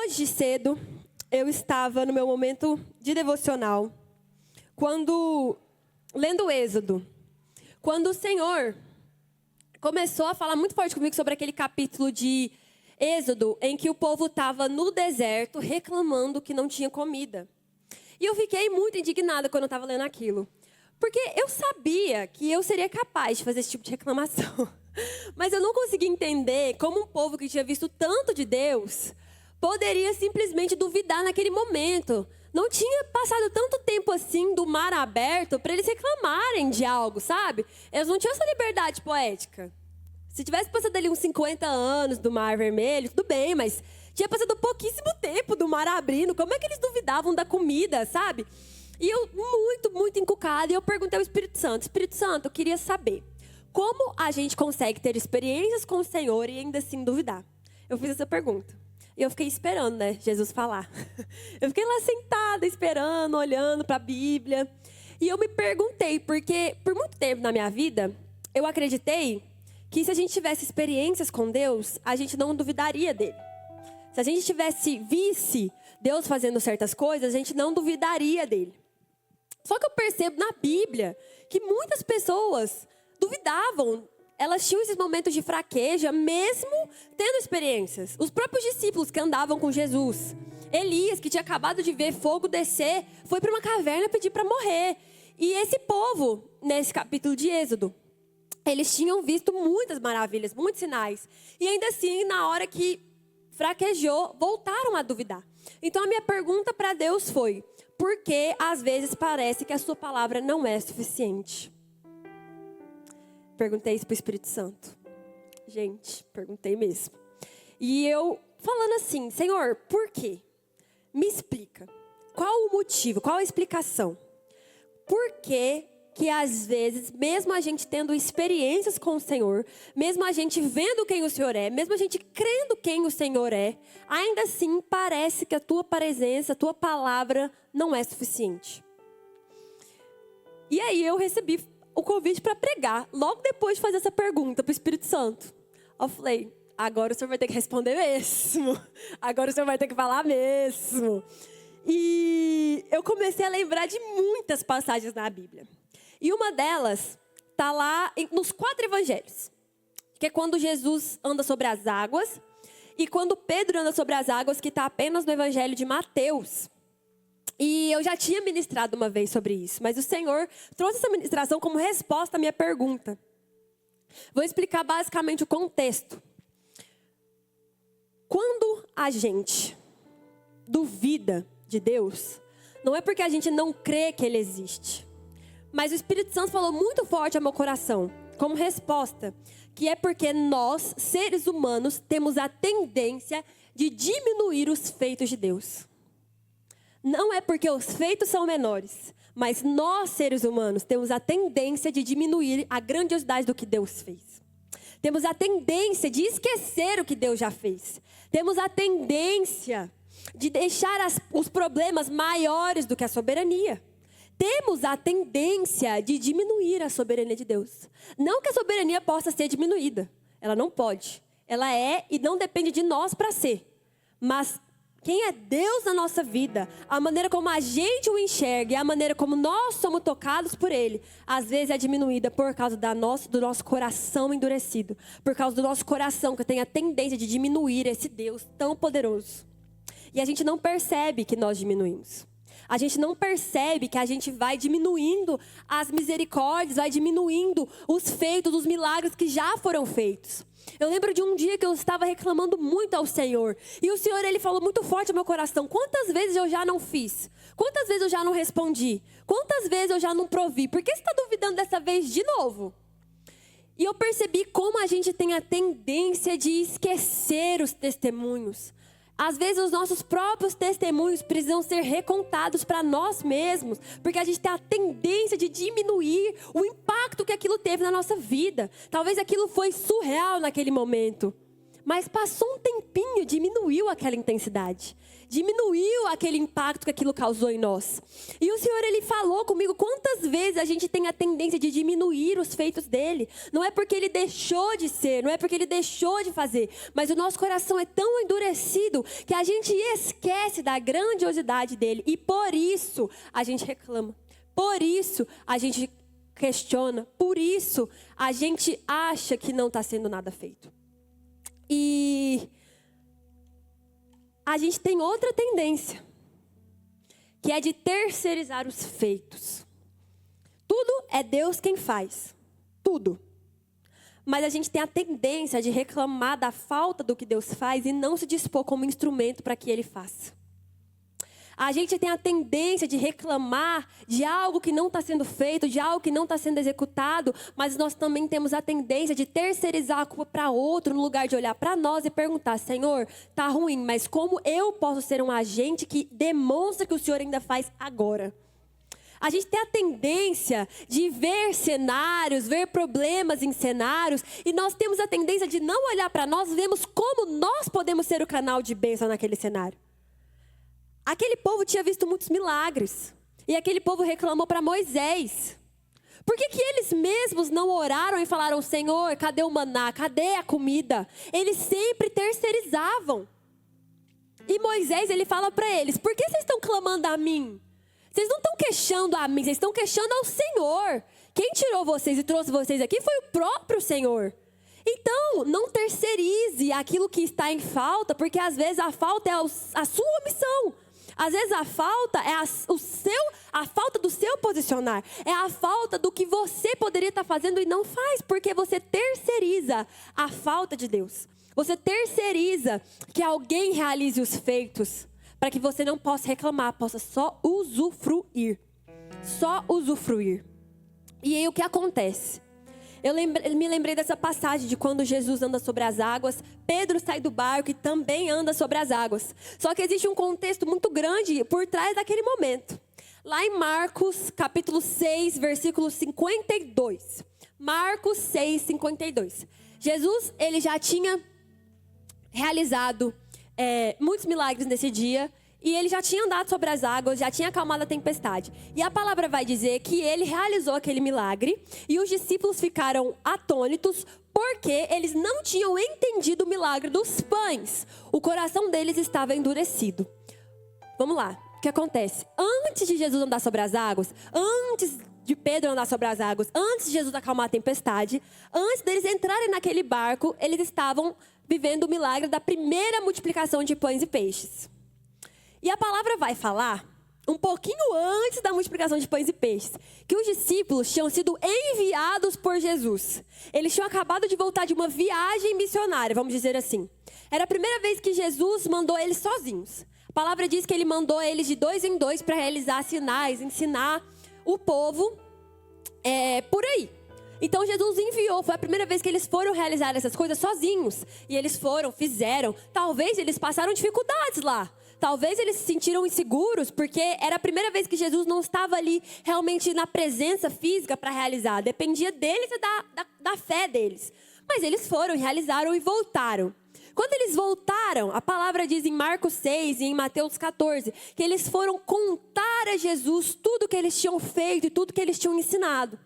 Hoje cedo, eu estava no meu momento de devocional, lendo o Êxodo, quando o Senhor começou a falar muito forte comigo sobre aquele capítulo de Êxodo, em que o povo estava no deserto reclamando que não tinha comida. E eu fiquei muito indignada quando eu estava lendo aquilo, porque eu sabia que eu seria capaz de fazer esse tipo de reclamação. Mas eu não conseguia entender como um povo que tinha visto tanto de Deus poderia simplesmente duvidar naquele momento. Não tinha passado tanto tempo assim do mar aberto para eles reclamarem de algo, sabe? Eles não tinham essa liberdade poética. Se tivesse passado ali uns 50 anos do Mar Vermelho, tudo bem, mas tinha passado pouquíssimo tempo do mar abrindo. Como é que eles duvidavam da comida, sabe? E eu, muito encucada, e eu perguntei ao Espírito Santo, eu queria saber como a gente consegue ter experiências com o Senhor e ainda assim duvidar. Eu fiz essa pergunta. E eu fiquei esperando, Jesus falar. Eu fiquei lá sentada, esperando, olhando para a Bíblia. E eu me perguntei, porque por muito tempo na minha vida, eu acreditei que se a gente tivesse experiências com Deus, a gente não duvidaria dele. Se a gente visse Deus fazendo certas coisas, a gente não duvidaria dele. Só que eu percebo na Bíblia que muitas pessoas duvidavam. Elas tinham esses momentos de fraqueza, mesmo tendo experiências. Os próprios discípulos que andavam com Jesus. Elias, que tinha acabado de ver fogo descer, foi para uma caverna pedir para morrer. E esse povo, nesse capítulo de Êxodo, eles tinham visto muitas maravilhas, muitos sinais. E ainda assim, na hora que fraquejou, voltaram a duvidar. Então a minha pergunta para Deus foi: por que às vezes parece que a sua palavra não é suficiente? Perguntei isso para o Espírito Santo. Gente, perguntei mesmo. E eu falando assim: Senhor, por quê? Me explica. Qual o motivo? Qual a explicação? Por que às vezes, mesmo a gente tendo experiências com o Senhor, mesmo a gente vendo quem o Senhor é, mesmo a gente crendo quem o Senhor é, ainda assim parece que a tua presença, a tua palavra não é suficiente? E aí eu recebi o convite para pregar, logo depois de fazer essa pergunta para o Espírito Santo. Eu falei: agora o Senhor vai ter que responder mesmo. Agora o Senhor vai ter que falar mesmo. E eu comecei a lembrar de muitas passagens na Bíblia. E uma delas está lá nos 4 evangelhos. Que é quando Jesus anda sobre as águas. E quando Pedro anda sobre as águas, que está apenas no evangelho de Mateus. E eu já tinha ministrado uma vez sobre isso, mas o Senhor trouxe essa ministração como resposta à minha pergunta. Vou explicar basicamente o contexto. Quando a gente duvida de Deus, não é porque a gente não crê que Ele existe. Mas o Espírito Santo falou muito forte ao meu coração, como resposta, que é porque nós, seres humanos, temos a tendência de diminuir os feitos de Deus. Não é porque os feitos são menores, mas nós, seres humanos, temos a tendência de diminuir a grandiosidade do que Deus fez. Temos a tendência de esquecer o que Deus já fez. Temos a tendência de deixar os problemas maiores do que a soberania. Temos a tendência de diminuir a soberania de Deus. Não que a soberania possa ser diminuída. Ela não pode. Ela é e não depende de nós para ser. Mas quem é Deus na nossa vida, a maneira como a gente o enxerga e a maneira como nós somos tocados por Ele, às vezes é diminuída por causa do nosso coração endurecido. Por causa do nosso coração que tem a tendência de diminuir esse Deus tão poderoso. E a gente não percebe que nós diminuímos. A gente não percebe que a gente vai diminuindo as misericórdias, vai diminuindo os feitos, os milagres que já foram feitos. Eu lembro de um dia que eu estava reclamando muito ao Senhor. E o Senhor, Ele falou muito forte ao meu coração: quantas vezes eu já não fiz? Quantas vezes eu já não respondi? Quantas vezes eu já não provi? Por que você está duvidando dessa vez de novo? E eu percebi como a gente tem a tendência de esquecer os testemunhos. Às vezes os nossos próprios testemunhos precisam ser recontados para nós mesmos, porque a gente tem a tendência de diminuir o impacto que aquilo teve na nossa vida. Talvez aquilo foi surreal naquele momento, Mas passou um tempinho, diminuiu aquela intensidade. Diminuiu aquele impacto que aquilo causou em nós. E o Senhor, Ele falou comigo quantas vezes a gente tem a tendência de diminuir os feitos dEle. Não é porque Ele deixou de ser, não é porque Ele deixou de fazer. Mas o nosso coração é tão endurecido que a gente esquece da grandiosidade dEle. E por isso a gente reclama. Por isso a gente questiona. Por isso a gente acha que não está sendo nada feito. E a gente tem outra tendência, que é de terceirizar os feitos. Tudo é Deus quem faz, tudo. Mas a gente tem a tendência de reclamar da falta do que Deus faz e não se dispor como instrumento para que Ele faça. A gente tem a tendência de reclamar de algo que não está sendo feito, de algo que não está sendo executado, mas nós também temos a tendência de terceirizar a culpa para outro, no lugar de olhar para nós e perguntar: Senhor, tá ruim, mas como eu posso ser um agente que demonstra que o Senhor ainda faz agora? A gente tem a tendência de ver cenários, ver problemas em cenários, e nós temos a tendência de não olhar para nós, vemos como nós podemos ser o canal de bênção naquele cenário. Aquele povo tinha visto muitos milagres. E aquele povo reclamou para Moisés. Por que eles mesmos não oraram e falaram: Senhor, cadê o maná? Cadê a comida? Eles sempre terceirizavam. E Moisés, ele fala para eles: por que vocês estão clamando a mim? Vocês não estão queixando a mim, vocês estão queixando ao Senhor. Quem tirou vocês e trouxe vocês aqui foi o próprio Senhor. Então, não terceirize aquilo que está em falta, porque às vezes a falta é a sua omissão. Às vezes a falta é a falta do seu posicionar. É a falta do que você poderia estar fazendo e não faz. Porque você terceiriza a falta de Deus. Você terceiriza que alguém realize os feitos. Para que você não possa reclamar, possa só usufruir. Só usufruir. E aí o que acontece? Eu me lembrei dessa passagem de quando Jesus anda sobre as águas, Pedro sai do barco e também anda sobre as águas. Só que existe um contexto muito grande por trás daquele momento. Lá em Marcos, capítulo 6, versículo 52. Marcos 6, 52. Jesus, ele já tinha realizado muitos milagres nesse dia. E ele já tinha andado sobre as águas, já tinha acalmado a tempestade. E a palavra vai dizer que ele realizou aquele milagre. E os discípulos ficaram atônitos porque eles não tinham entendido o milagre dos pães. O coração deles estava endurecido. Vamos lá, o que acontece? Antes de Jesus andar sobre as águas, antes de Pedro andar sobre as águas, antes de Jesus acalmar a tempestade, antes deles entrarem naquele barco, eles estavam vivendo o milagre da primeira multiplicação de pães e peixes. E a palavra vai falar, um pouquinho antes da multiplicação de pães e peixes, que os discípulos tinham sido enviados por Jesus. Eles tinham acabado de voltar de uma viagem missionária, vamos dizer assim. Era a primeira vez que Jesus mandou eles sozinhos. A palavra diz que ele mandou eles de 2 em 2 para realizar sinais, ensinar o povo por aí. Então Jesus enviou, foi a primeira vez que eles foram realizar essas coisas sozinhos. E eles foram, fizeram, talvez eles passaram dificuldades lá. Talvez eles se sentiram inseguros, porque era a primeira vez que Jesus não estava ali realmente na presença física para realizar. Dependia deles e da fé deles. Mas eles foram, realizaram e voltaram. Quando eles voltaram, a palavra diz em Marcos 6 e em Mateus 14, que eles foram contar a Jesus tudo que eles tinham feito e tudo que eles tinham ensinado.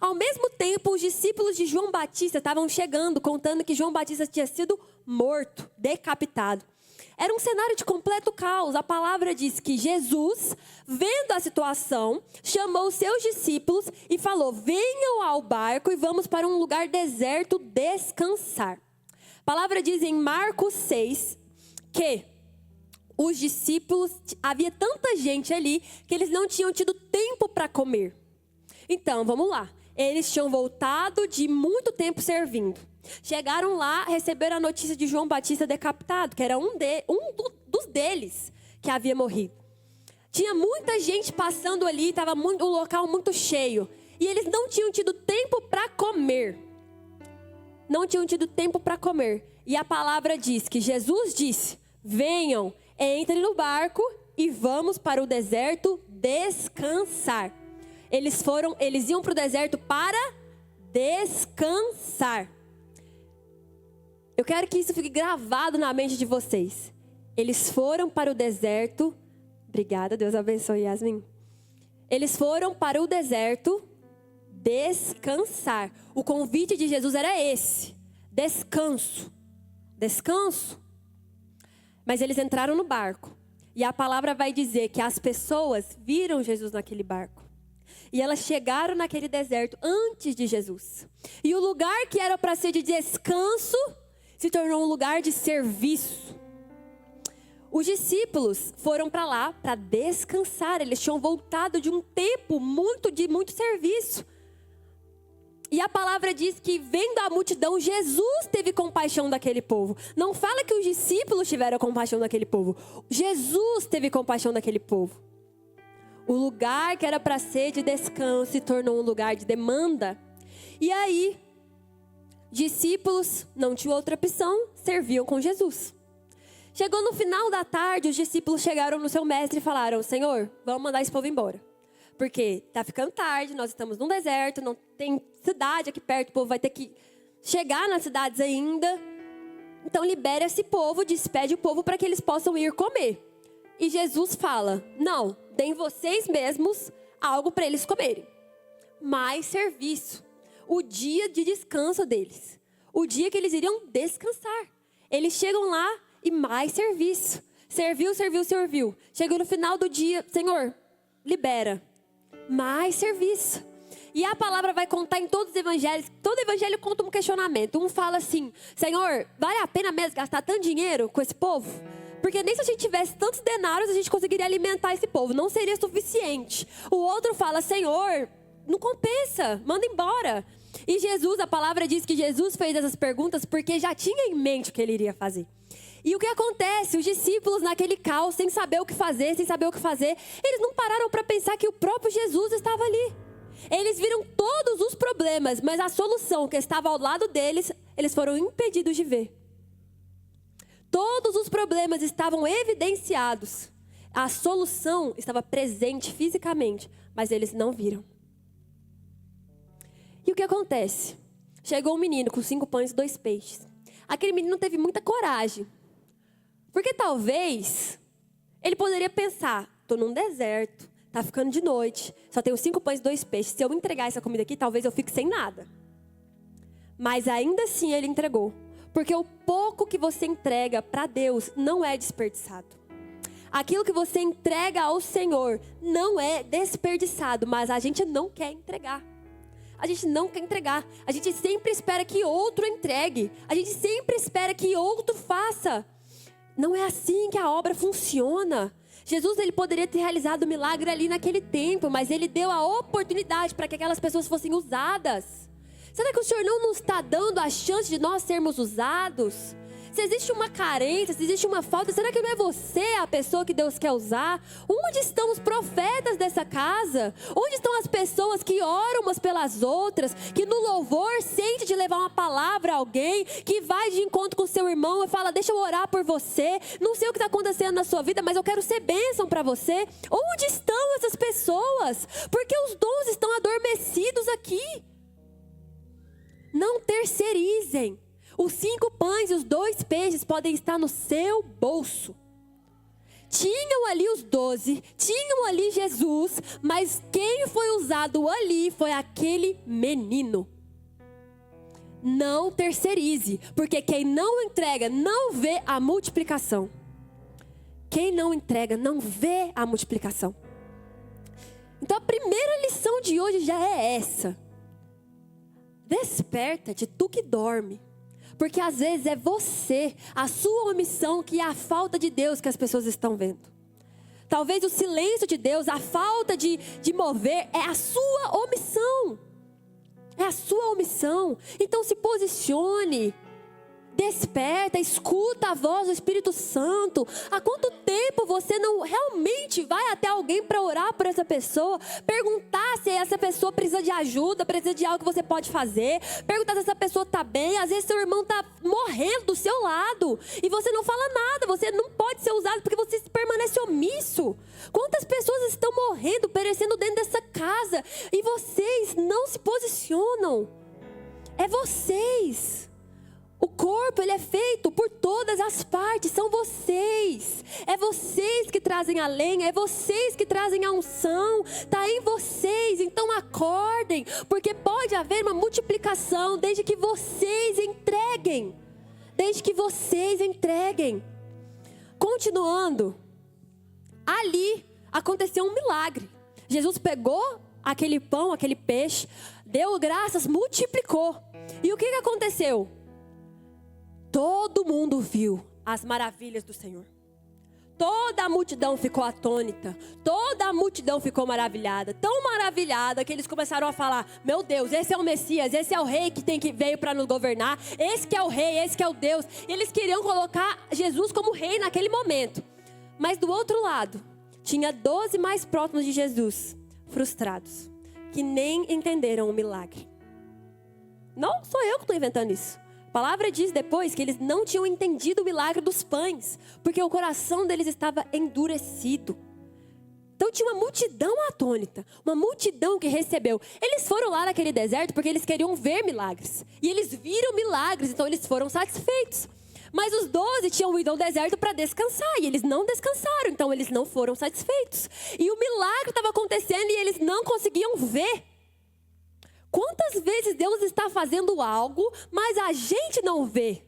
Ao mesmo tempo, os discípulos de João Batista estavam chegando, contando que João Batista tinha sido morto, decapitado. Era um cenário de completo caos. A palavra diz que Jesus, vendo a situação, chamou os seus discípulos e falou: venham ao barco e vamos para um lugar deserto descansar. A palavra diz em Marcos 6 que os discípulos, havia tanta gente ali que eles não tinham tido tempo para comer. Então, vamos lá. Eles tinham voltado de muito tempo servindo. Chegaram lá, receberam a notícia de João Batista decapitado, que era dos deles que havia morrido. Tinha muita gente passando ali, estava um local muito cheio. E eles não tinham tido tempo para comer. Não tinham tido tempo para comer. E a palavra diz que Jesus disse: venham, entrem no barco e vamos para o deserto descansar. Eles iam para o deserto para descansar. Eu quero que isso fique gravado na mente de vocês. Eles foram para o deserto. Obrigada, Deus abençoe, Yasmin. Eles foram para o deserto descansar. O convite de Jesus era esse: descanso. Descanso. Mas eles entraram no barco. E a palavra vai dizer que as pessoas viram Jesus naquele barco. E elas chegaram naquele deserto antes de Jesus. E o lugar que era para ser de descanso se tornou um lugar de serviço. Os discípulos foram para lá para descansar. Eles tinham voltado de um tempo de muito serviço. E a palavra diz que, vendo a multidão, Jesus teve compaixão daquele povo. Não fala que os discípulos tiveram compaixão daquele povo. Jesus teve compaixão daquele povo. O lugar que era para ser de descanso se tornou um lugar de demanda. E aí, discípulos não tinham outra opção, serviam com Jesus. Chegou no final da tarde, os discípulos chegaram no seu mestre e falaram: Senhor, vamos mandar esse povo embora. Porque está ficando tarde, nós estamos num deserto, não tem cidade aqui perto, o povo vai ter que chegar nas cidades ainda. Então libera esse povo, despede o povo para que eles possam ir comer. E Jesus fala: não, deem vocês mesmos algo para eles comerem. Mais serviço. O dia de descanso deles. O dia que eles iriam descansar. Eles chegam lá e mais serviço. Serviu. Chegou no final do dia: Senhor, libera. Mais serviço. E a palavra vai contar em todos os evangelhos. Todo evangelho conta um questionamento. Um fala assim: Senhor, vale a pena mesmo gastar tanto dinheiro com esse povo? Porque nem se a gente tivesse tantos denários, a gente conseguiria alimentar esse povo. Não seria suficiente. O outro fala: Senhor, não compensa, manda embora. E Jesus, a palavra diz que Jesus fez essas perguntas porque já tinha em mente o que ele iria fazer. E o que acontece? Os discípulos naquele caos, sem saber o que fazer, eles não pararam para pensar que o próprio Jesus estava ali. Eles viram todos os problemas, mas a solução que estava ao lado deles, eles foram impedidos de ver. Todos os problemas estavam evidenciados. A solução estava presente fisicamente, mas eles não viram. E o que acontece? Chegou um menino com 5 pães e 2 peixes. Aquele menino teve muita coragem. Porque talvez ele poderia pensar: estou num deserto, está ficando de noite, só tenho 5 pães e 2 peixes. Se eu entregar essa comida aqui, talvez eu fique sem nada. Mas ainda assim ele entregou. Porque o pouco que você entrega para Deus não é desperdiçado. Aquilo que você entrega ao Senhor não é desperdiçado, mas a gente não quer entregar. A gente não quer entregar. A gente sempre espera que outro entregue. A gente sempre espera que outro faça. Não é assim que a obra funciona. Jesus, ele poderia ter realizado o milagre ali naquele tempo, mas ele deu a oportunidade para que aquelas pessoas fossem usadas. Será que o Senhor não nos está dando a chance de nós sermos usados? Se existe uma carência, se existe uma falta, será que não é você a pessoa que Deus quer usar? Onde estão os profetas dessa casa? Onde estão as pessoas que oram umas pelas outras, que no louvor sente de levar uma palavra a alguém, que vai de encontro com seu irmão e fala: deixa eu orar por você, não sei o que está acontecendo na sua vida, mas eu quero ser bênção para você. Onde estão essas pessoas? Porque os dons estão adormecidos aqui. Não terceirizem. Os 5 pães e os 2 peixes podem estar no seu bolso. Tinham ali os 12, tinham ali Jesus, mas quem foi usado ali foi aquele menino. Não terceirize, porque quem não entrega não vê a multiplicação. Quem não entrega não vê a multiplicação. Então a primeira lição de hoje já é essa. Desperta-te, tu que dorme. Porque às vezes é você, a sua omissão, que é a falta de Deus que as pessoas estão vendo. Talvez o silêncio de Deus, a falta de mover, é a sua omissão. É a sua omissão. Então se posicione. Desperta, escuta a voz do Espírito Santo. Há quanto tempo você não realmente vai até alguém para orar por essa pessoa? Perguntar se essa pessoa precisa de ajuda, precisa de algo que você pode fazer. Perguntar se essa pessoa está bem. Às vezes seu irmão está morrendo do seu lado e você não fala nada. Você não pode ser usado porque você permanece omisso. Quantas pessoas estão morrendo, perecendo dentro dessa casa e vocês não se posicionam? É vocês. O corpo, ele é feito por todas as partes, são vocês. É vocês que trazem a lenha, é vocês que trazem a unção. Está em vocês, então acordem, porque pode haver uma multiplicação desde que vocês entreguem. Desde que vocês entreguem. Continuando, ali aconteceu um milagre. Jesus pegou aquele pão, aquele peixe, deu graças, multiplicou. E o que aconteceu? Todo mundo viu as maravilhas do Senhor. Toda a multidão ficou atônita. Toda a multidão ficou maravilhada. Tão maravilhada que eles começaram a falar: meu Deus, esse é o Messias, esse é o rei que veio para nos governar. Esse que é o rei, esse que é o Deus. E eles queriam colocar Jesus como rei naquele momento. Mas do outro lado, tinha 12 mais próximos de Jesus, frustrados, que nem entenderam o milagre. Não sou eu que estou inventando isso. A palavra diz depois que eles não tinham entendido o milagre dos pães, porque o coração deles estava endurecido. Então tinha uma multidão atônita, uma multidão que recebeu. Eles foram lá naquele deserto porque eles queriam ver milagres. E eles viram milagres, então eles foram satisfeitos. Mas os 12 tinham ido ao deserto para descansar, e eles não descansaram, então eles não foram satisfeitos. E o milagre estava acontecendo e eles não conseguiam ver. Quantas vezes Deus está fazendo algo, mas a gente não vê?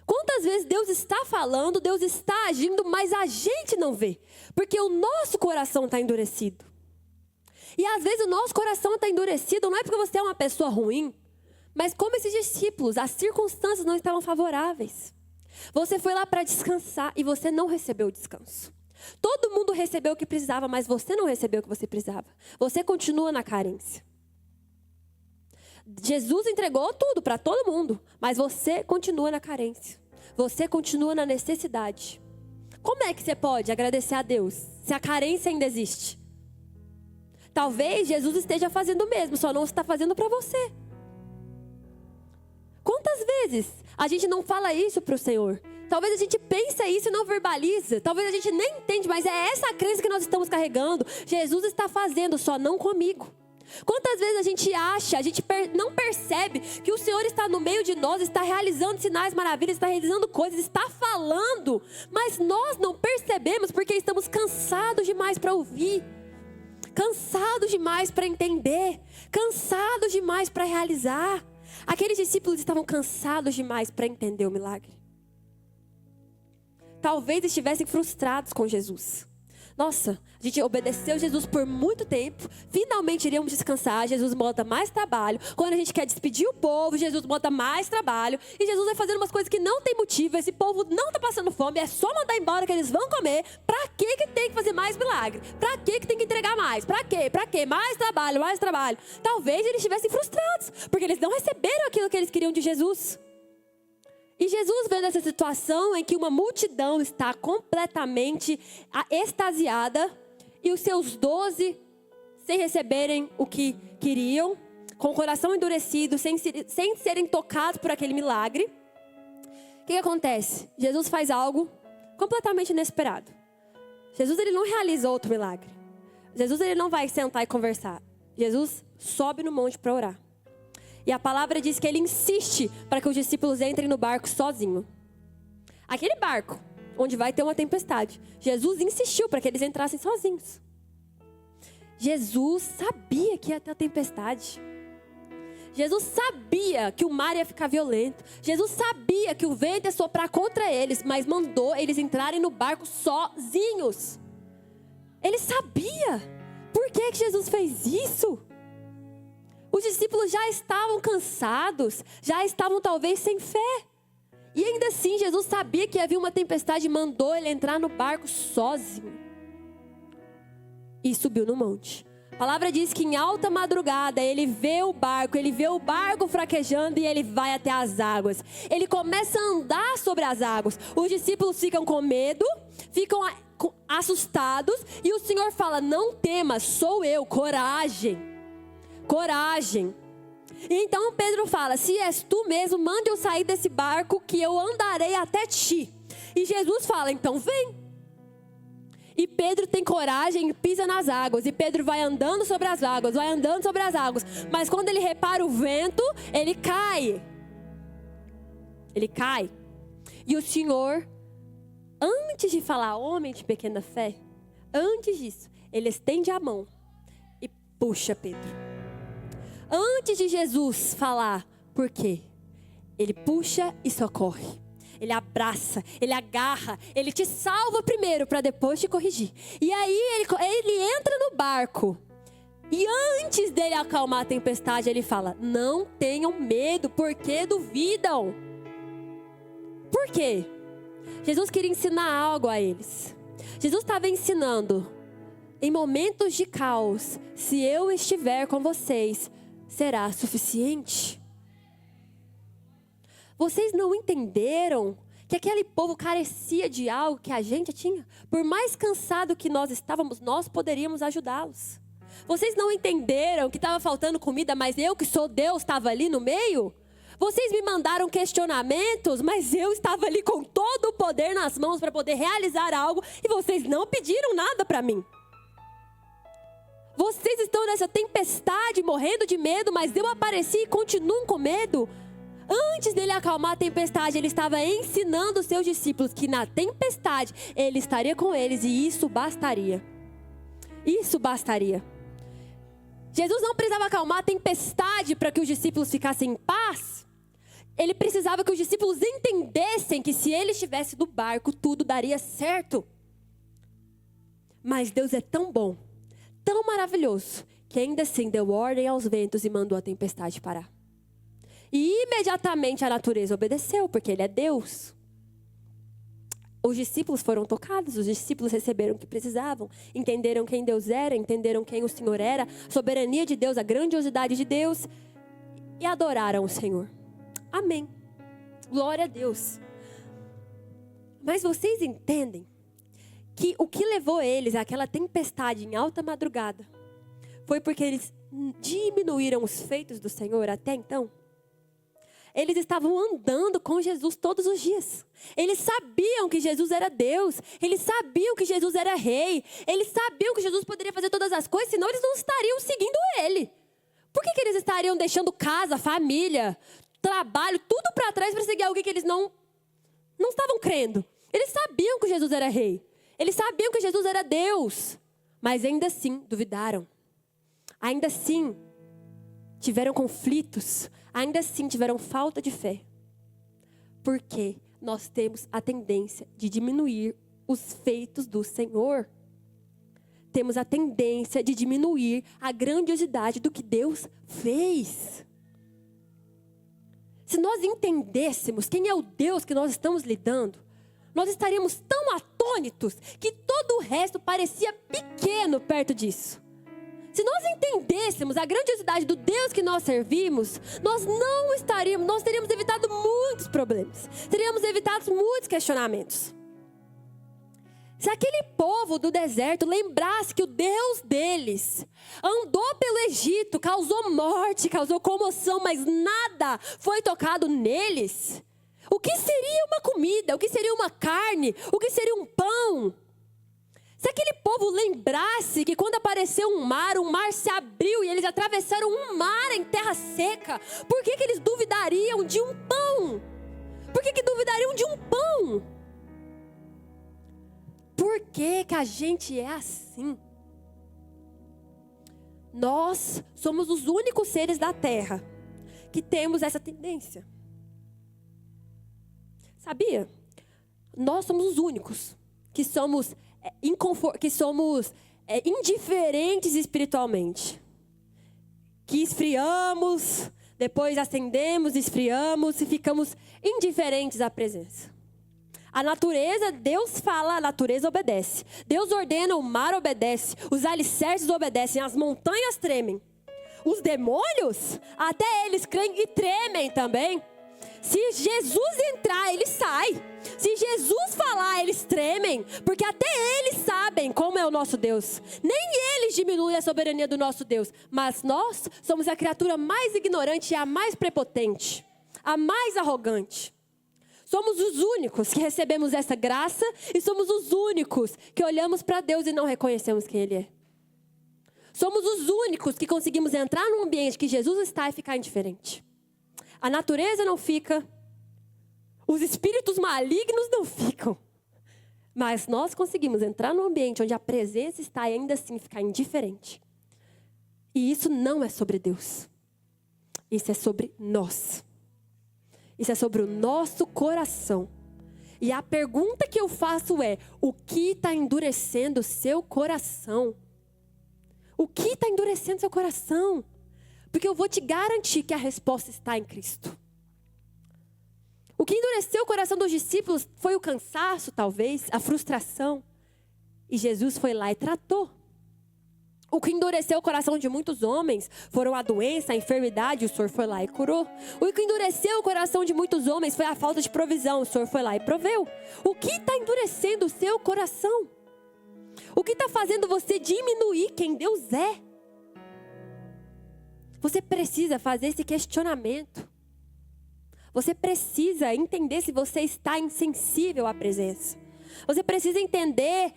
Quantas vezes Deus está falando, Deus está agindo, mas a gente não vê? Porque o nosso coração está endurecido. E às vezes o nosso coração está endurecido, não é porque você é uma pessoa ruim, mas como esses discípulos, as circunstâncias não estavam favoráveis. Você foi lá para descansar e você não recebeu o descanso. Todo mundo recebeu o que precisava, mas você não recebeu o que você precisava. Você continua na carência. Jesus entregou tudo para todo mundo, mas você continua na carência. Você continua na necessidade. Como é que você pode agradecer a Deus se a carência ainda existe? Talvez Jesus esteja fazendo o mesmo, só não está fazendo para você. Quantas vezes a gente não fala isso para o Senhor? Talvez a gente pense isso e não verbaliza. Talvez a gente nem entende, mas é essa a crença que nós estamos carregando. Jesus está fazendo, só não comigo. Quantas vezes a gente acha, a gente não percebe que o Senhor está no meio de nós, está realizando sinais, maravilhas, está realizando coisas, está falando, mas nós não percebemos porque estamos cansados demais para ouvir, cansados demais para entender, cansados demais para realizar. Aqueles discípulos estavam cansados demais para entender o milagre. Talvez estivessem frustrados com Jesus. Nossa, a gente obedeceu Jesus por muito tempo. Finalmente iríamos descansar. Jesus bota mais trabalho. Quando a gente quer despedir o povo, Jesus bota mais trabalho. E Jesus vai fazendo umas coisas que não tem motivo. Esse povo não está passando fome. É só mandar embora que eles vão comer. Pra que tem que fazer mais milagre? Pra que tem que entregar mais? Pra quê? Pra quê? Mais trabalho, mais trabalho. Talvez eles estivessem frustrados, porque eles não receberam aquilo que eles queriam de Jesus. E Jesus vendo essa situação em que uma multidão está completamente extasiada e os seus 12 sem receberem o que queriam, com o coração endurecido, sem serem tocados por aquele milagre, o que acontece? Jesus faz algo completamente inesperado. Jesus ele não realiza outro milagre. Jesus ele não vai sentar e conversar. Jesus sobe no monte para orar. E a palavra diz que ele insiste para que os discípulos entrem no barco sozinho. Aquele barco, onde vai ter uma tempestade. Jesus insistiu para que eles entrassem sozinhos. Jesus sabia que ia ter a tempestade. Jesus sabia que o mar ia ficar violento. Jesus sabia que o vento ia soprar contra eles, mas mandou eles entrarem no barco sozinhos. Ele sabia. Por que Jesus fez isso? Os discípulos já estavam cansados, já estavam talvez sem fé. E ainda assim, Jesus sabia que havia uma tempestade e mandou ele entrar no barco sozinho. E subiu no monte. A palavra diz que em alta madrugada ele vê o barco fraquejando e ele vai até as águas. Ele começa a andar sobre as águas. Os discípulos ficam com medo, ficam assustados e o Senhor fala: não temas, sou eu, coragem. Coragem. Então Pedro fala: se és tu mesmo, mande eu sair desse barco que eu andarei até ti. E Jesus fala: então vem. E Pedro tem coragem e pisa nas águas. E Pedro vai andando sobre as águas, vai andando sobre as águas. Mas quando ele repara o vento, ele cai. ele cai. E o Senhor, antes de falar, homem de pequena fé, antes disso, ele estende a mão e puxa Pedro. Antes de Jesus falar, por quê? Ele puxa e socorre. Ele abraça, ele agarra, ele te salva primeiro para depois te corrigir. E aí ele entra no barco. E antes dele acalmar a tempestade, ele fala, não tenham medo, porque duvidam. Por quê? Jesus queria ensinar algo a eles. Jesus estava ensinando, em momentos de caos, se eu estiver com vocês, será suficiente. Vocês não entenderam que aquele povo carecia de algo que a gente tinha? Por mais cansado que nós estávamos, nós poderíamos ajudá-los. Vocês não entenderam que estava faltando comida, mas eu que sou Deus estava ali no meio? Vocês me mandaram questionamentos, mas eu estava ali com todo o poder nas mãos para poder realizar algo e vocês não pediram nada para mim. Vocês estão nessa tempestade morrendo de medo, mas eu apareci e continuam com medo? Antes dele acalmar a tempestade, ele estava ensinando os seus discípulos que na tempestade ele estaria com eles e isso bastaria. Isso bastaria. Jesus não precisava acalmar a tempestade para que os discípulos ficassem em paz. Ele precisava que os discípulos entendessem que se ele estivesse no barco, tudo daria certo. Mas Deus é tão bom, tão maravilhoso, que ainda assim deu ordem aos ventos e mandou a tempestade parar. E imediatamente a natureza obedeceu, porque ele é Deus. Os discípulos foram tocados, os discípulos receberam o que precisavam, entenderam quem Deus era, entenderam quem o Senhor era, a soberania de Deus, a grandiosidade de Deus, e adoraram o Senhor. Amém. Glória a Deus. Mas vocês entendem que o que levou eles àquela tempestade em alta madrugada foi porque eles diminuíram os feitos do Senhor até então? Eles estavam andando com Jesus todos os dias. Eles sabiam que Jesus era Deus. Eles sabiam que Jesus era rei. Eles sabiam que Jesus poderia fazer todas as coisas, senão eles não estariam seguindo ele. Por que eles estariam deixando casa, família, trabalho, tudo para trás para seguir alguém que eles não estavam crendo? Eles sabiam que Jesus era rei. Eles sabiam que Jesus era Deus. Mas ainda assim duvidaram. Ainda assim tiveram conflitos. Ainda assim tiveram falta de fé. Porque nós temos a tendência de diminuir os feitos do Senhor. Temos a tendência de diminuir a grandiosidade do que Deus fez. Se nós entendêssemos quem é o Deus que nós estamos lidando, nós estaríamos tão atônitos que todo o resto parecia pequeno perto disso. Se nós entendêssemos a grandiosidade do Deus que nós servimos, nós teríamos evitado muitos problemas. Teríamos evitado muitos questionamentos. Se aquele povo do deserto lembrasse que o Deus deles andou pelo Egito, causou morte, causou comoção, mas nada foi tocado neles, o que seria uma comida? O que seria uma carne? O que seria um pão? Se aquele povo lembrasse que quando apareceu um mar se abriu e eles atravessaram um mar em terra seca, por que eles duvidariam de um pão? Por que duvidariam de um pão? Por que a gente é assim? Nós somos os únicos seres da terra que temos essa tendência. Sabia? Nós somos os únicos que somos indiferentes espiritualmente. Que esfriamos, depois acendemos, esfriamos e ficamos indiferentes à presença. A natureza, Deus fala, a natureza obedece. Deus ordena, o mar obedece. Os alicerces obedecem, as montanhas tremem. Os demônios, até eles creem e tremem também. Se Jesus entrar, ele sai. Se Jesus falar, eles tremem, porque até eles sabem como é o nosso Deus. Nem eles diminuem a soberania do nosso Deus, mas nós somos a criatura mais ignorante e a mais prepotente, a mais arrogante. Somos os únicos que recebemos essa graça e somos os únicos que olhamos para Deus e não reconhecemos quem Ele é. Somos os únicos que conseguimos entrar num ambiente que Jesus está e ficar indiferente. A natureza não fica, Os espíritos malignos não ficam. Mas nós conseguimos entrar num ambiente onde a presença está e ainda assim ficar indiferente. E isso não é sobre Deus. Isso é sobre nós. Isso é sobre o nosso coração. E a pergunta que eu faço é: o que está endurecendo o seu coração? O que está endurecendo o seu coração? Porque eu vou te garantir que a resposta está em Cristo. O que endureceu o coração dos discípulos foi o cansaço, talvez, a frustração. E Jesus foi lá e tratou. O que endureceu o coração de muitos homens foram a doença, a enfermidade, o Senhor foi lá e curou. O que endureceu o coração de muitos homens foi a falta de provisão, o Senhor foi lá e proveu. O que está endurecendo o seu coração? O que está fazendo você diminuir quem Deus é? Você precisa fazer esse questionamento. Você precisa entender se você está insensível à presença. Você precisa entender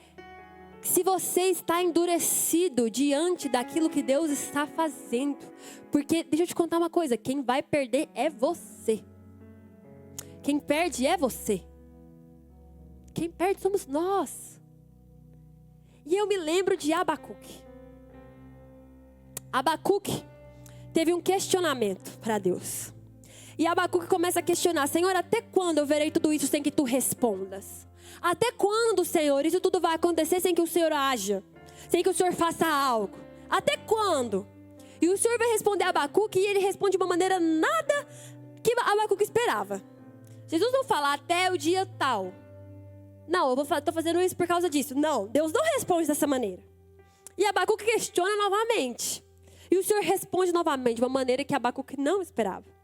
se você está endurecido diante daquilo que Deus está fazendo. Porque, deixa eu te contar uma coisa, quem vai perder é você. Quem perde é você. Quem perde somos nós. E eu me lembro de Abacuque. Abacuque teve um questionamento para Deus. E Abacuque começa a questionar: Senhor, até quando eu verei tudo isso sem que tu respondas? Até quando, Senhor, isso tudo vai acontecer sem que o Senhor haja? Sem que o Senhor faça algo? Até quando? E o Senhor vai responder a Abacuque, e ele responde de uma maneira nada que Abacuque esperava. Jesus não fala até o dia tal. Não, estou fazendo isso por causa disso. Não, Deus não responde dessa maneira. E Abacuque questiona novamente. E o Senhor responde novamente de uma maneira que Abacuque não esperava.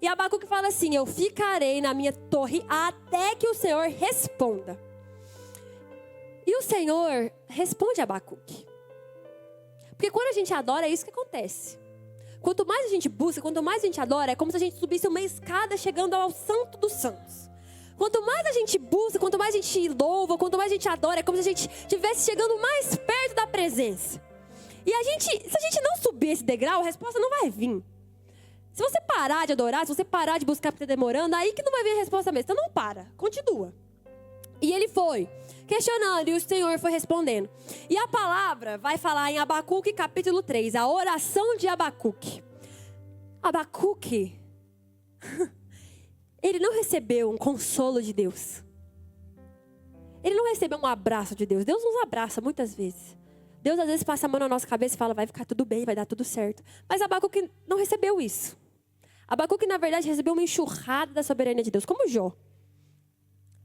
E Abacuque fala assim: eu ficarei na minha torre até que o Senhor responda. E o Senhor responde a Abacuque. Porque quando a gente adora, é isso que acontece. Quanto mais a gente busca, quanto mais a gente adora, é como se a gente subisse uma escada chegando ao Santo dos Santos. Quanto mais a gente busca, quanto mais a gente louva, quanto mais a gente adora, é como se a gente estivesse chegando mais perto da presença. E se a gente não subir esse degrau, a resposta não vai vir. Se você parar de adorar, se você parar de buscar porque está demorando, aí que não vai vir a resposta mesmo. Então não para, continua. E ele foi questionando e o Senhor foi respondendo. E a palavra vai falar em Abacuque capítulo 3, a oração de Abacuque. Abacuque, ele não recebeu um consolo de Deus. Ele não recebeu um abraço de Deus. Deus nos abraça muitas vezes. Deus às vezes passa a mão na nossa cabeça e fala: vai ficar tudo bem, vai dar tudo certo. Mas Abacuque não recebeu isso. Abacuque, na verdade, recebeu uma enxurrada da soberania de Deus, como Jó.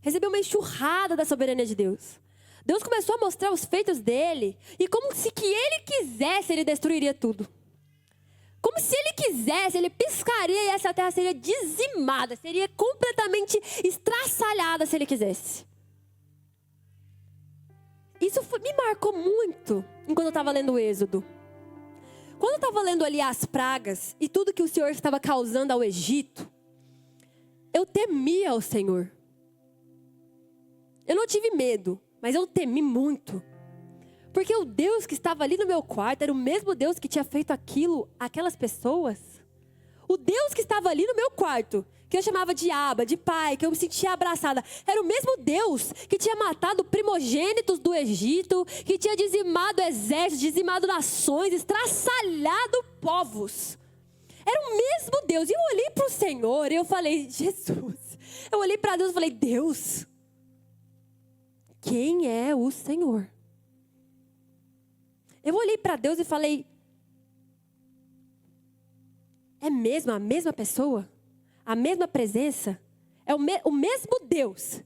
Recebeu uma enxurrada da soberania de Deus. Deus começou a mostrar os feitos dele. E como se que ele quisesse, ele destruiria tudo. Como se ele quisesse, ele piscaria e essa terra seria dizimada. Seria completamente estraçalhada se ele quisesse. Isso me marcou muito enquanto eu estava lendo o Êxodo. Quando eu estava lendo ali as pragas e tudo que o Senhor estava causando ao Egito, eu temia ao Senhor. Eu não tive medo, mas eu temi muito. Porque o Deus que estava ali no meu quarto era o mesmo Deus que tinha feito aquelas pessoas. O Deus que estava ali no meu quarto, que eu chamava de Abba, de pai, que eu me sentia abraçada, era o mesmo Deus que tinha matado primogênitos do Egito, que tinha dizimado exércitos, dizimado nações, estraçalhado povos. Era o mesmo Deus. E eu olhei para o Senhor e eu falei: Jesus. Eu olhei para Deus e falei: Deus, quem é o Senhor? Eu olhei para Deus e falei: é mesmo a mesma pessoa? A mesma presença? É o mesmo Deus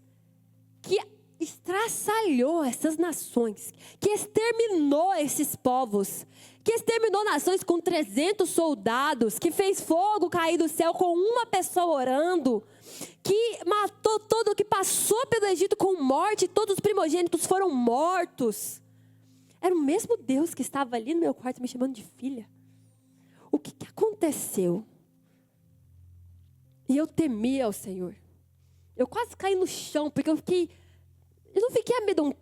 que estraçalhou essas nações, que exterminou esses povos, que exterminou nações com 300 soldados, que fez fogo cair do céu com uma pessoa orando, que matou todo, que passou pelo Egito com morte, todos os primogênitos foram mortos. Era o mesmo Deus que estava ali no meu quarto me chamando de filha. O que aconteceu? E eu temia ao Senhor. Eu quase caí no chão, porque eu não fiquei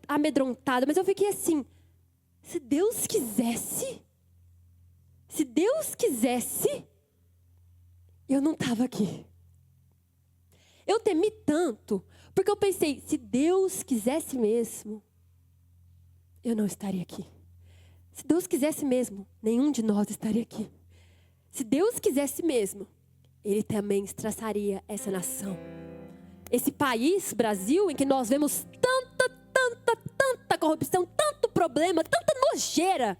amedrontada, mas eu fiquei assim: se Deus quisesse, eu não estava aqui. Eu temi tanto, porque eu pensei, se Deus quisesse mesmo, eu não estaria aqui. Se Deus quisesse mesmo, nenhum de nós estaria aqui. Se Deus quisesse mesmo, Ele também traçaria essa nação. Esse país, Brasil, em que nós vemos tanta corrupção, tanto problema, tanta nojeira.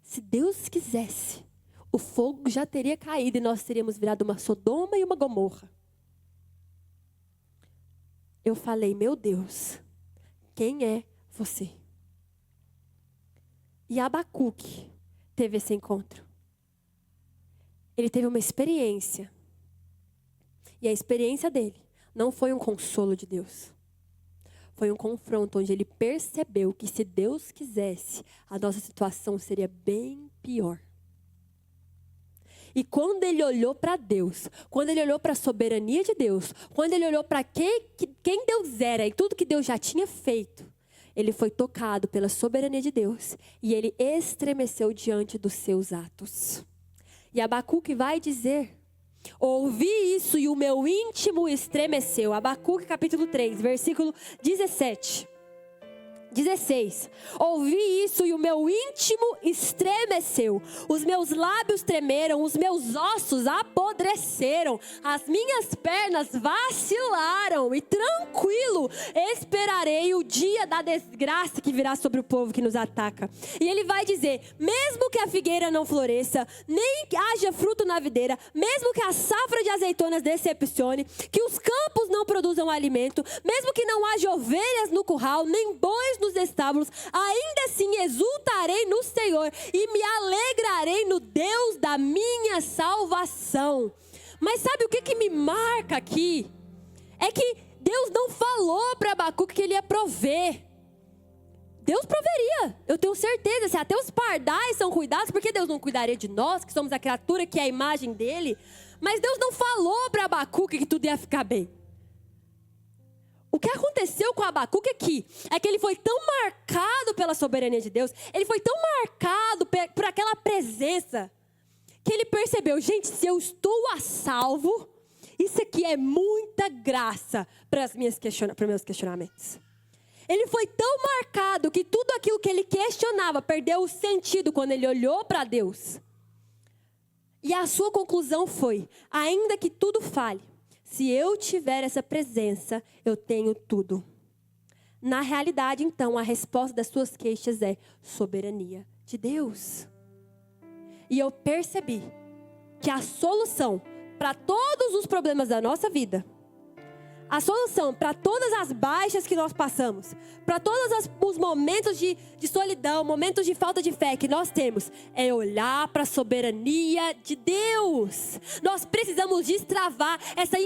Se Deus quisesse, o fogo já teria caído e nós teríamos virado uma Sodoma e uma Gomorra. Eu falei, meu Deus, quem é você? E Abacuque teve esse encontro. Ele teve uma experiência. E a experiência dele não foi um consolo de Deus. Foi um confronto onde ele percebeu que se Deus quisesse, a nossa situação seria bem pior. E quando ele olhou para Deus, quando ele olhou para a soberania de Deus, quando ele olhou para quem Deus era e tudo que Deus já tinha feito, ele foi tocado pela soberania de Deus e ele estremeceu diante dos seus atos. E Abacuque vai dizer, ouvi isso e o meu íntimo estremeceu. Abacuque capítulo 3, versículo 16. Ouvi isso e o meu íntimo estremeceu. Os meus lábios tremeram, os meus ossos apodreceram, as minhas pernas vacilaram. E tranquilo esperarei o dia da desgraça que virá sobre o povo que nos ataca. E ele vai dizer, mesmo que a figueira não floresça, nem haja fruto na videira, mesmo que a safra de azeitonas decepcione, que os campos não produzam alimento, mesmo que não haja ovelhas no curral, nem bois nos estábulos, ainda assim exultarei no Senhor e me alegrarei no Deus da minha salvação. Mas sabe o que me marca aqui? É que Deus não falou para Abacuque que ele ia prover. Deus proveria, eu tenho certeza. Se até os pardais são cuidados, por que Deus não cuidaria de nós, que somos a criatura que é a imagem dele? Mas Deus não falou para Abacuque que tudo ia ficar bem. O que aconteceu com Abacuque aqui é que ele foi tão marcado pela soberania de Deus, ele foi tão marcado por aquela presença, que ele percebeu, gente, se eu estou a salvo, isso aqui é muita graça para os meus questionamentos. Ele foi tão marcado que tudo aquilo que ele questionava perdeu o sentido quando ele olhou para Deus. E a sua conclusão foi, ainda que tudo falhe, se eu tiver essa presença, eu tenho tudo. Na realidade, então, a resposta das suas queixas é soberania de Deus. E eu percebi que a solução para todos os problemas da nossa vida, a solução para todas as baixas que nós passamos, para todos os momentos de solidão, momentos de falta de fé que nós temos, é olhar para a soberania de Deus. Nós precisamos destravar essa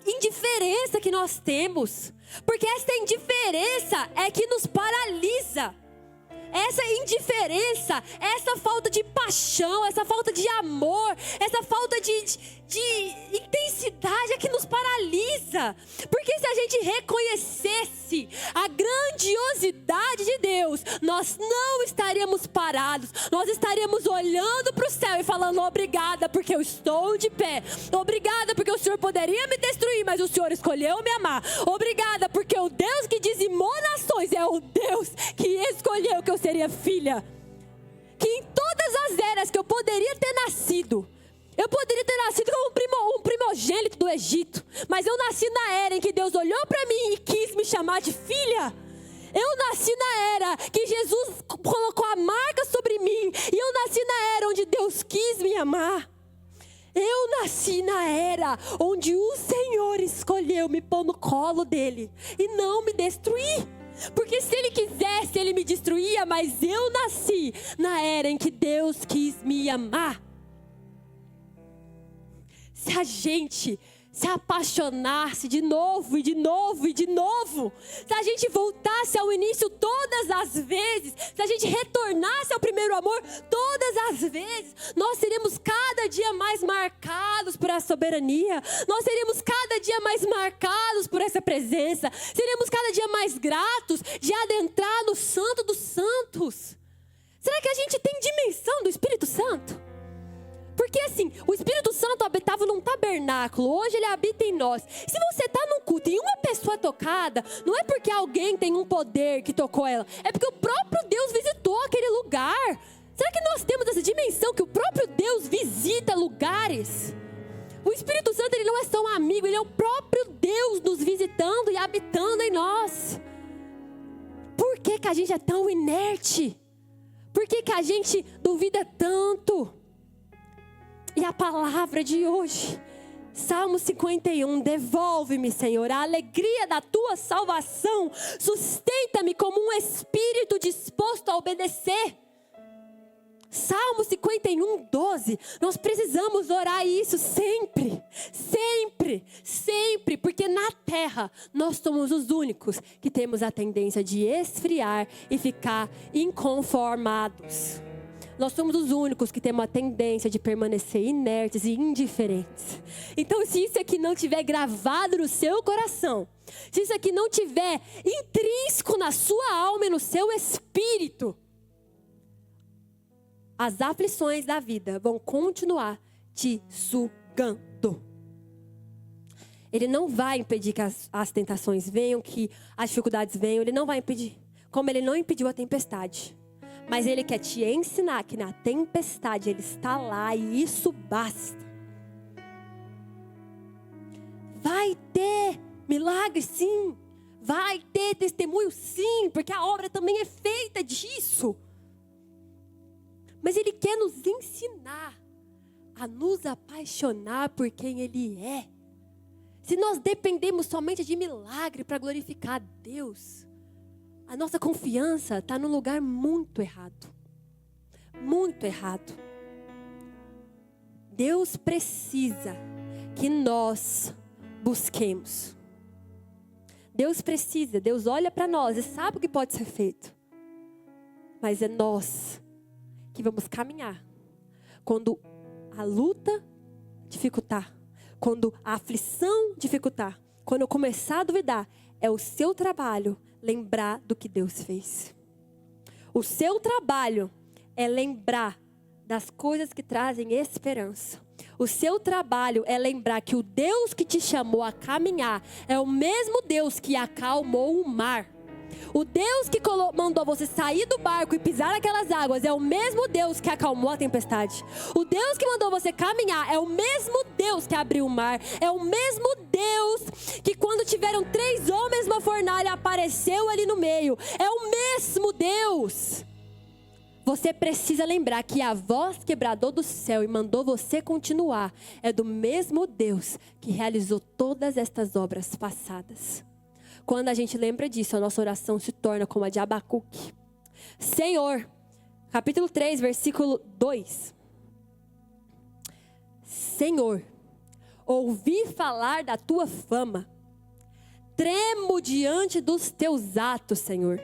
indiferença que nós temos, porque essa indiferença é que nos paralisa. Essa indiferença, essa falta de paixão, essa falta de amor, essa falta de intensidade é que nos paralisa. Porque se a gente reconhecesse a grandiosidade de Deus, nós não estaríamos parados. Nós estaríamos olhando para o céu e falando, obrigada porque eu estou de pé. Obrigada porque o Senhor poderia me destruir, mas o Senhor escolheu me amar. Obrigada porque o Deus que dizimou nações é o Deus que escolheu que eu seria filha. Que em todas as eras que eu poderia ter nascido, eu poderia ter nascido como um primogênito do Egito, mas eu nasci na era em que Deus olhou para mim e quis me chamar de filha. Eu nasci na era que Jesus colocou a marca sobre mim, e eu nasci na era onde Deus quis me amar. Eu nasci na era onde o Senhor escolheu me pôr no colo dele e não me destruir. Porque se ele quisesse, ele me destruía, mas eu nasci na era em que Deus quis me amar. Se a gente se apaixonasse de novo e de novo e de novo, se a gente voltasse ao início todas as vezes, se a gente retornasse ao primeiro amor todas as vezes, nós seríamos cada dia mais marcados por essa soberania, nós seríamos cada dia mais marcados por essa presença, seríamos cada dia mais gratos de adentrar no Santo dos Santos. Será que a gente tem dimensão do Espírito Santo? Porque assim, o Espírito Santo habitava num tabernáculo, hoje ele habita em nós. Se você está num culto e uma pessoa é tocada, não é porque alguém tem um poder que tocou ela, é porque o próprio Deus visitou aquele lugar. Será que nós temos essa dimensão que o próprio Deus visita lugares? O Espírito Santo, ele não é só um amigo, ele é o próprio Deus nos visitando e habitando em nós. Por que que a gente é tão inerte? Por que que a gente duvida tanto? E a palavra de hoje, Salmo 51, devolve-me, Senhor, a alegria da tua salvação, sustenta-me como um espírito disposto a obedecer. Salmo 51, 12, nós precisamos orar isso sempre, sempre, sempre, porque na terra nós somos os únicos que temos a tendência de esfriar e ficar inconformados. Nós somos os únicos que temos a tendência de permanecer inertes e indiferentes. Então, se isso aqui não estiver gravado no seu coração, se isso aqui não estiver intrínseco na sua alma e no seu espírito, as aflições da vida vão continuar te sugando. Ele não vai impedir que as tentações venham, que as dificuldades venham. Ele não vai impedir. Como ele não impediu a tempestade. Mas ele quer te ensinar que na tempestade ele está lá e isso basta. Vai ter milagre, sim. Vai ter testemunho, sim. Porque a obra também é feita disso. Mas ele quer nos ensinar a nos apaixonar por quem ele é. Se nós dependemos somente de milagre para glorificar a Deus, a nossa confiança está num lugar muito errado. Muito errado. Deus precisa que nós busquemos. Deus precisa, Deus olha para nós e sabe o que pode ser feito. Mas é nós que vamos caminhar. Quando a luta dificultar, quando a aflição dificultar, quando eu começar a duvidar, é o seu trabalho lembrar do que Deus fez. O seu trabalho é lembrar das coisas que trazem esperança. O seu trabalho é lembrar que o Deus que te chamou a caminhar é o mesmo Deus que acalmou o mar. O Deus que mandou você sair do barco e pisar naquelas águas é o mesmo Deus que acalmou a tempestade. O Deus que mandou você caminhar é o mesmo Deus que abriu o mar. É o mesmo Deus que quando tiveram 3 homens numa fornalha apareceu ali no meio. É o mesmo Deus. Você precisa lembrar que a voz que bradou do céu e mandou você continuar é do mesmo Deus que realizou todas estas obras passadas. Quando a gente lembra disso, a nossa oração se torna como a de Abacuque. Senhor, capítulo 3, versículo 2. Senhor, ouvi falar da tua fama. Tremo diante dos teus atos, Senhor.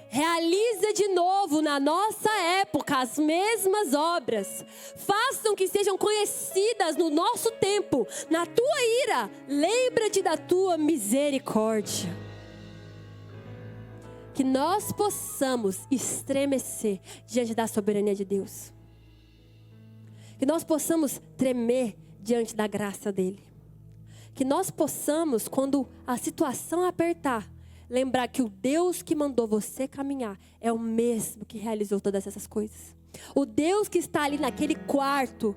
Realiza de novo na nossa época as mesmas obras. Façam que sejam conhecidas no nosso tempo. Na tua ira, lembra-te da tua misericórdia. Que nós possamos estremecer diante da soberania de Deus. Que nós possamos tremer diante da graça dele. Que nós possamos, quando a situação apertar, lembrar que o Deus que mandou você caminhar é o mesmo que realizou todas essas coisas. O Deus que está ali naquele quarto,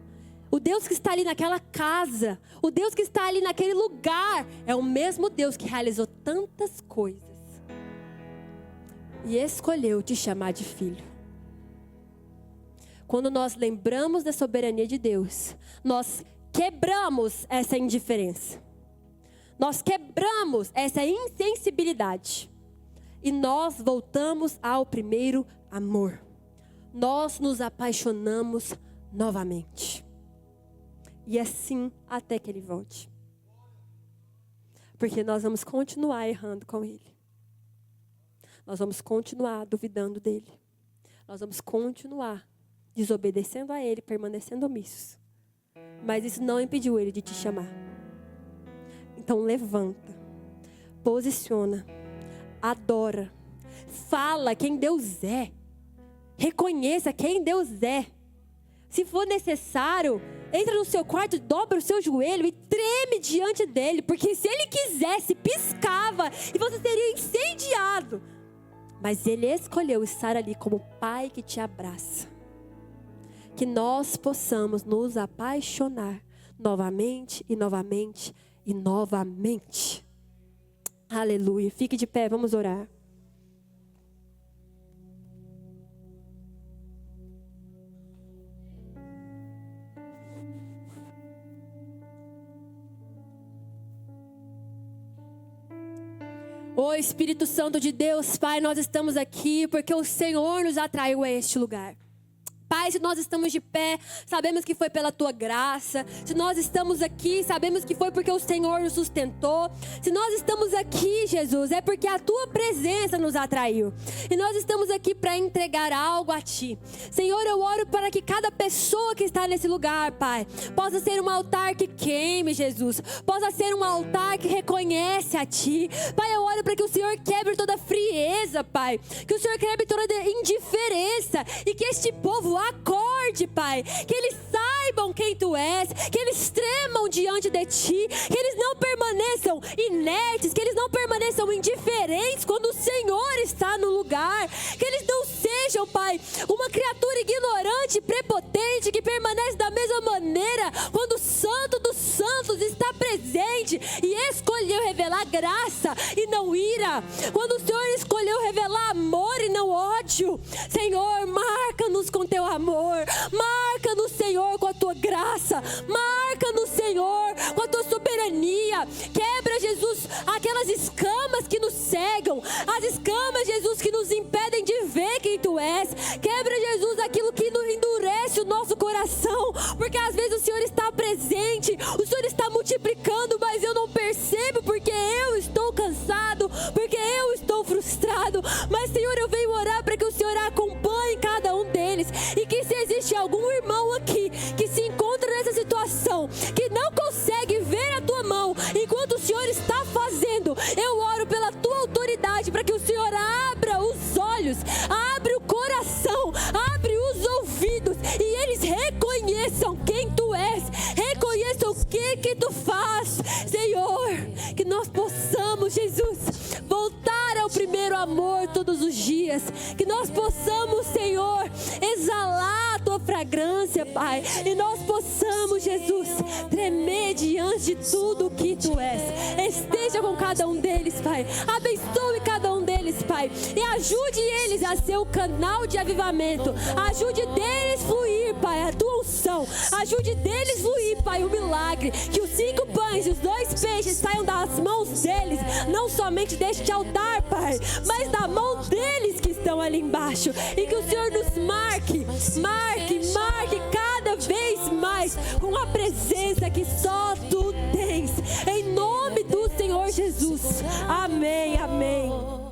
o Deus que está ali naquela casa, o Deus que está ali naquele lugar, é o mesmo Deus que realizou tantas coisas. E escolheu te chamar de filho. Quando nós lembramos da soberania de Deus, nós quebramos essa indiferença. Nós quebramos essa insensibilidade. E nós voltamos ao primeiro amor. Nós nos apaixonamos novamente. E assim até que ele volte. Porque nós vamos continuar errando com ele. Nós vamos continuar duvidando dele. Nós vamos continuar desobedecendo a ele, permanecendo omissos. Mas isso não impediu ele de te chamar. Então levanta, posiciona, adora, fala quem Deus é. Reconheça quem Deus é. Se for necessário, entra no seu quarto, dobra o seu joelho e treme diante dele. Porque se ele quisesse, piscava e você seria incendiado. Mas ele escolheu estar ali como pai que te abraça. Que nós possamos nos apaixonar novamente e novamente e novamente. Aleluia. Fique de pé, vamos orar. Ô Espírito Santo de Deus, Pai, nós estamos aqui porque o Senhor nos atraiu a este lugar. Pai, se nós estamos de pé, sabemos que foi pela Tua graça. Se nós estamos aqui, sabemos que foi porque o Senhor nos sustentou. Se nós estamos aqui, Jesus, é porque a Tua presença nos atraiu. E nós estamos aqui para entregar algo a Ti. Senhor, eu oro para que cada pessoa que está nesse lugar, Pai, possa ser um altar que queime, Jesus. Possa ser um altar que reconhece a Ti. Pai, eu oro para que o Senhor quebre toda frieza, Pai. Que o Senhor quebre toda indiferença. E que este povo acorde, Pai, que eles saibam quem Tu és, que eles tremam diante de Ti, que eles não permaneçam inertes, que eles não permaneçam indiferentes quando o Senhor está no lugar, que eles não sejam, Pai, uma criatura ignorante, prepotente, que permanece da mesma maneira quando o Santo dos Santos está presente e escolheu revelar graça e não ira, quando o Senhor escolheu revelar amor e não ódio. Senhor, marca-nos com Teu amor, marca-nos, Senhor, com a Tua graça, marca-nos, Senhor, com a Tua soberania. Quebra, Jesus, aquelas escamas que nos cegam, as escamas, Jesus, que nos impedem de ver quem Tu és. Quebra, Jesus, aquilo que endurece o nosso coração, porque às vezes o Senhor está presente, o Senhor está multiplicando, mas eu não percebo porque eu estou cansado, porque eu estou frustrado. Mas, Senhor, eu venho orar para que o Senhor acompanhe cada um deles. E que se existe algum irmão aqui que se encontra nessa situação, que não consegue ver a Tua mão enquanto o Senhor está fazendo, eu oro pela Tua autoridade para que o Senhor abra os olhos, abre o coração, abre os ouvidos e eles reconheçam quem Tu és, reconheçam o que Tu faz. Senhor, que nós possamos, Jesus, voltar ao primeiro amor todos os dias, que nós possamos, Senhor, exalar a Tua fragrância, Pai, e nós possamos, Jesus, tremer diante de tudo o que Tu és. Esteja com cada um deles, Pai, abençoe cada um deles, Pai, e ajude eles a ser o canal de avivamento, ajude deles fluir, Pai, a Tua unção, ajude deles fluir, Pai, o milagre, que os 5 pães e os 2 peixes saiam das mãos deles, não somente deste altar, Pai, mas da mão deles que estão ali embaixo, e que o Senhor nos marque cada vez mais com a presença que só Tu tens, em nome do Senhor Jesus. Amém, amém.